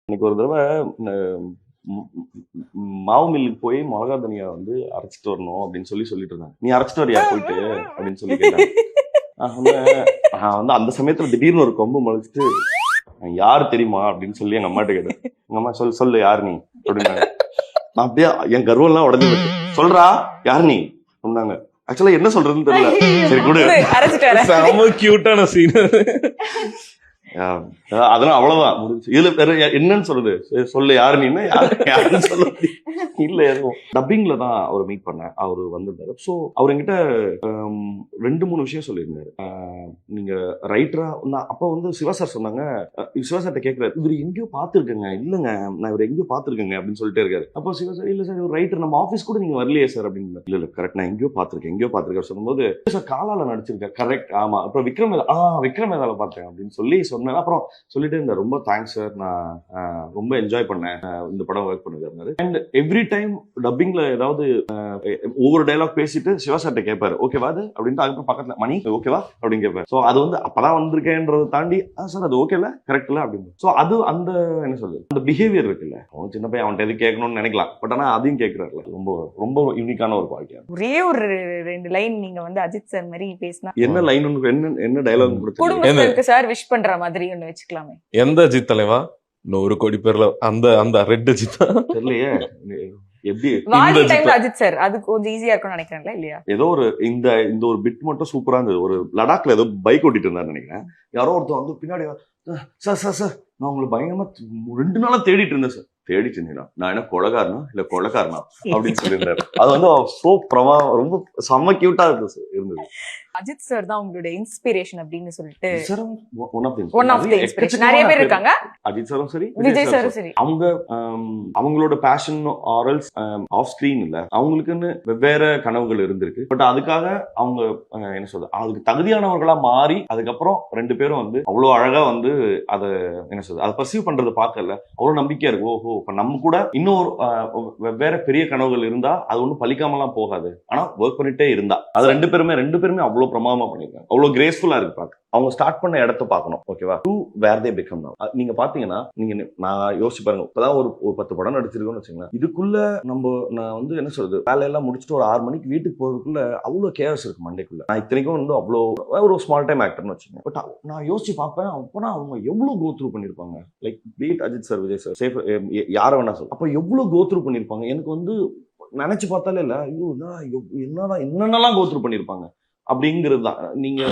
இன்னைக்கு ஒரு தடவை மாவு மில்லுக்கு போய் மிளகா தனியா வந்து அரைச்சிட்டு வரணும் அப்படின்னு சொல்லிட்டு இருந்தாங்க. நீ அரைச்சிட்டு வரியா போயிட்டு அப்படின்னு சொல்லி கேட்டாங்க. நான் வந்து அந்த சமயத்துல திடீர்னு ஒரு கொம்பு முளைச்சிட்டு யாரு தெரியுமா அப்படின்னு சொல்லி எங்க அம்மாட்ட கேட்டேன். எங்க அம்மா சொல்லு யாரு நீ அப்படின்னாங்க. நான் அப்படியே என் கர்வம் எல்லாம் உடஞ்சு போச்சு. சொல்றா யாரு நீ சொன்னாங்க. ஆக்சுவலா என்ன சொல்றதுன்னு தெரியல. சரி கூட செம கியூட்டான சீன். அதெல்லாம் அவ்வளவுதான் முடிஞ்சு. இதுல வேற என்னன்னு சொல்றது, சொல்லு யாரு நீ யாருன்னு சொல்ல இல்ல. எதுவும் டப்பிங்ல தான் அவர் மீட் பண்ணேன். அவரு வந்திருந்தாரு. ஸோ அவர் என்கிட்ட 2-3 விஷயம் சொல்லியிருந்தாரு. நீங்க ரைட்டரா அப்ப வந்து சிவா சார் சொன்னாங்க. சிவா சார்ட்ட கேட்கிறாரு, இவர் எங்கேயோ பாத்துருக்கேங்க. இல்லங்க நான் இவர் எங்கேயோ பாத்துருக்கேங்க அப்படின்னு சொல்லிட்டே இருக்காரு. அப்போ சிவா சார், இல்ல சார் இவர் ரைட்டர், நம்ம ஆஃபீஸ் கூட நீங்க வரலையே சார் அப்படின்னு. இல்ல கரெக்ட், நான் எங்கேயோ பாத்துருக்கேன் சொல்லும்போது, சார் காலால நடிச்சிருக்கேன். கரெக்ட், ஆமா. அப்புறம் விக்ரம் வேதால பார்த்தேன் அப்படின்னு சொல்லி சொன்னேன். அப்புறம் சொல்லிட்டு இருந்தேன், ரொம்ப தேங்க்ஸ் சார், நான் ரொம்ப என்ஜாய் பண்ணேன் இந்த படம் ஒர்க் பண்ணிருக்காரு. அண்ட் எவ்ரி டைம் டப்பிங்ல ஏதாவது ஒவ்வொரு டைலாக் பேசிட்டு சிவா சார்ட்ட கேட்பாரு, ஓகேவா அது அப்படின்ட்டு. அதுக்கப்புறம் பக்கத்துல மணி ஓகேவா அப்படின்னு கேட்பாரு. ஸோ அது வந்து அப்பதான் வந்திருக்கேன்றதை தாண்டி சார் அது ஓகேல கரெக்ட்ல அப்படின்னு. ஸோ அது அந்த என்ன சொல்றது, அந்த பிஹேவியர் இருக்குல்ல, அவன் சின்ன பையன் அவன்கிட்ட எது கேட்கணும்னு நினைக்கலாம், பட் ஆனா அதையும் கேட்கிறாருல, ரொம்ப ரொம்ப யூனிக்கான ஒரு குவாலிட்டியா. ஒரே ஒரு 2 லைன் நீங்க வந்து அஜித் சார் மாதிரி பேசினா என்ன லைன், என்ன டைலாக் குடும்பத்துக்கு சார் விஷ் பண்ற மாதிரி ஒன்னு வச்சுக்கலாமே. எந்த அஜித் தலைவா? 100 கோடி பேர்ல அந்த ரெட் அஜித் தெரியலையே. எப்படி வாலி டைம்ல அஜித் சார் அது கொஞ்சம் ஈஸியா இருக்கும்னு நினைக்கிறேன்ல இல்லையா? ஏதோ ஒரு இந்த ஒரு பிட் மட்டும் சூப்பரா இருந்தது. ஒரு லடாக்ல ஏதோ பைக் ஓட்டிட்டு இருந்தாரு நினைக்கிறேன். யாரோ ஒருத்தர் வந்து பின்னாடி, சார் நான் உங்களை பயங்கரமா 2 நாளா தேடிட்டு இருந்தேன் சார். தேடிட்டு இருந்தீங்கன்னா நான் என்ன கொலகாரனா இல்ல கொலகாரனா அப்படின்னு சொல்லியிருந்தாரு. அது வந்து ரொம்ப செம்ம கியூட்டா இருந்தது. அஜித் சார் தான் உங்களுடைய இன்ஸ்பிரேஷன் அப்படின்னு சொல்லிட்டு ஒன் ஆஃப் தி இன்ஸ்பிரேஷன் நிறைய பேர் இருக்காங்க. அஜித் சாரும் சரி, விஜய் சாரும் சரி. அவங்களோட பேஷன் ஆரல்ஸ் ஆஃப் ஸ்கிரீன் இல்ல, அவங்களுக்குன்னு வெவ்வேறு கனவுகள் இருந்திருக்கு. பட் அதுக்காக அவங்க என்ன சொல்றது, அதுக்கு தகுதியானவர்களா மாறி அதுக்கப்புறம் 2 பேரும் வந்து அவ்வளவு அழகா வந்து அதை என்ன சொல்றது, அதை பர்சீவ் பண்றதை பார்க்கல அவ்வளவு நம்பிக்கையா இருக்கு. ஓஹோ, இப்ப நம்ம கூட இன்னொரு வெவ்வேறு பெரிய கனவுகள் இருந்தா அது ஒன்றும் பலிக்காமலாம் போகாது. ஆனா ஒர்க் பண்ணிட்டே இருந்தா அது 2 பேருமே அவ்வளவு பிரமாதமா பண்ணிருக்காங்க. அவ்வளவு கிரேஸ்ஃபுல்லா இருக்கு பார்க்க. அவங்க ஸ்டார்ட் பண்ண இடத்த பார்க்கணும். ஓகேவா, to where they become now. நீங்க பாத்தீங்கன்னா, நான் யோசிச்சு பாருங்க, இப்பதான் ஒரு 10 படம் நடிச்சிருக்கோம்னு வச்சுங்களேன். இதுக்குள்ள நான் வந்து என்ன சொல்றது, வேலையெல்லாம் முடிச்சுட்டு ஒரு 6 மணிக்கு வீட்டுக்கு போறதுக்குள்ள அவ்வளவு கேஸ் இருக்கு மண்டைக்குள்ள. நான் இத்தனைக்கும் வந்து அவ்வளோ ஒரு ஸ்மால் டைம் ஆக்டர்னு வச்சுக்கோங்க. பட் நான் யோசிச்சு பார்ப்பேன், அப்பனா அவங்க எவ்வளவு கோ த்ரூ பண்ணிருப்பாங்க. லைக் பீட் அஜித் சார், விஜய் சார், சேஃப், யார வேணா சொல்ல, அப்ப எவ்வளவு கோ த்ரூ பண்ணிருப்பாங்க. எனக்கு வந்து நினைச்சு பார்த்தாலே இல்ல, ஐயோ என்னென்னலாம் கோ த்ரூ பண்ணிருப்பாங்க அப்படிங்கிறது தான். நீங்க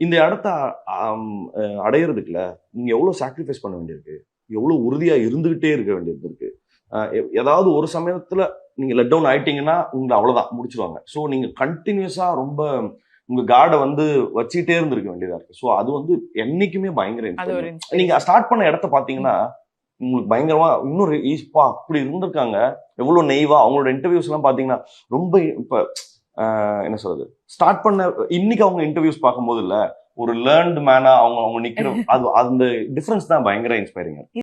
இந்த இடத்த அடையிறதுக்குல நீங்க எவ்வளவு சாக்ரிஃபைஸ் பண்ண வேண்டியிருக்கு, எவ்வளவு உறுதியா இருந்துகிட்டே இருக்க வேண்டியது இருக்கு. ஏதாவது ஒரு சமயத்துல நீங்க லெட் டவுன் ஆயிட்டீங்கன்னா உங்களை அவ்வளவுதான் முடிச்சிருவாங்க. ஸோ நீங்க கண்டினியூஸா ரொம்ப உங்க கார்டை வந்து வச்சுட்டே இருந்திருக்க வேண்டியதா இருக்கு. ஸோ அது வந்து என்னைக்குமே பயங்கர. நீங்க ஸ்டார்ட் பண்ண இடத்த பாத்தீங்கன்னா உங்களுக்கு பயங்கரமா இன்னொரு ஈஸ்பா அப்படி இருந்திருக்காங்க. எவ்வளவு நெய்வா அவங்களோட இன்டர்வியூஸ் எல்லாம் பாத்தீங்கன்னா ரொம்ப இப்ப என்ன சொல்றது, ஸ்டார்ட் பண்ண இன்னைக்கு அவங்க இன்டர்வியூஸ் பார்க்கும்போது இல்ல, ஒரு லேர்ன்டு மேனா அவங்க நிக்கிற அது அந்த டிஃபரன்ஸ் தான் பயங்கர இன்ஸ்பைரிங்கா.